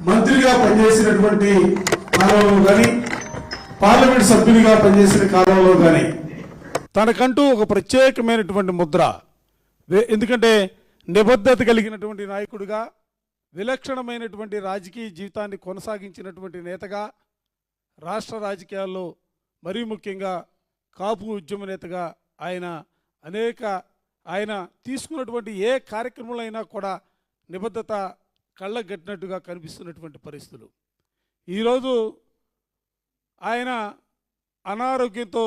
మంత్రిగా పనిచేసినటువంటి కాలంలో కానీ పార్లమెంట్ సభ్యునిగా పనిచేసిన కాలంలో కానీ తనకంటూ ఒక ప్రత్యేకమైనటువంటి ముద్ర, ఎందుకంటే నిబద్ధత కలిగినటువంటి నాయకుడిగా, విలక్షణమైనటువంటి రాజకీయ జీవితాన్ని కొనసాగించినటువంటి నేతగా, రాష్ట్ర రాజకీయాల్లో మరీ ముఖ్యంగా కాపు ఉద్యమ నేతగా ఆయన తీసుకున్నటువంటి ఏ కార్యక్రమంలో అయినా కూడా నిబద్ధత కళ్ళగట్టినట్టుగా కనిపిస్తున్నటువంటి పరిస్థితులు. ఈరోజు ఆయన అనారోగ్యంతో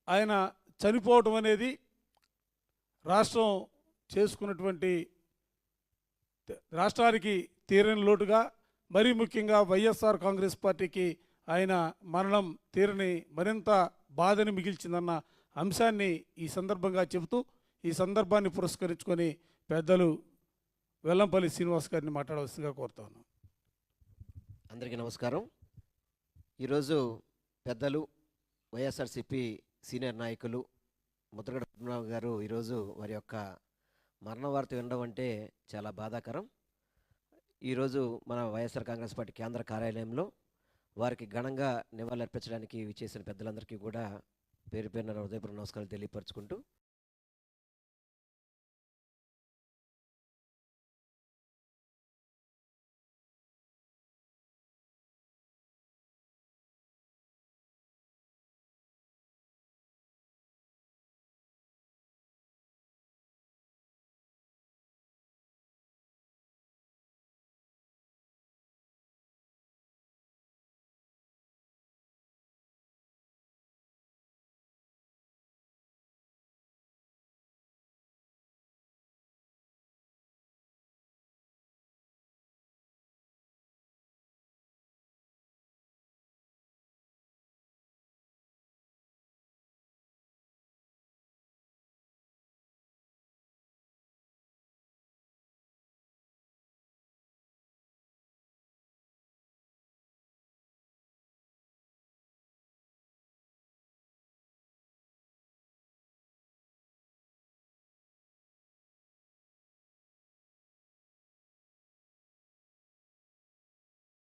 ఆయన చనిపోవడం అనేది రాష్ట్రం చేసుకున్నటువంటి రాష్ట్రానికి తీరని లోటుగా, మరీ ముఖ్యంగా వైఎస్ఆర్ కాంగ్రెస్ పార్టీకి ఆయన మరణం తీరని మరింత బాధని మిగిల్చిందన్న అంశాన్ని ఈ సందర్భంగా చెబుతూ, ఈ సందర్భాన్ని పురస్కరించుకొని పెద్దలు వెల్లంపల్లి శ్రీనివాస్ గారిని మాట్లాడవలసిందిగా కోరుతాను. అందరికీ నమస్కారం. ఈరోజు పెద్దలు వైఎస్ఆర్సీపీ సీనియర్ నాయకులు ముద్రగడ పద్మనాభం గారు ఈరోజు వారి యొక్క మరణ వార్త వినడం అంటే చాలా బాధాకరం. ఈరోజు మన వైఎస్ఆర్ కాంగ్రెస్ పార్టీ కేంద్ర కార్యాలయంలో వారికి ఘనంగా నివాళులర్పించడానికి విచ్చేసిన పెద్దలందరికీ కూడా పేరు పేరున హృదయపూర్వక నమస్కారాలు తెలియపరచుకుంటూ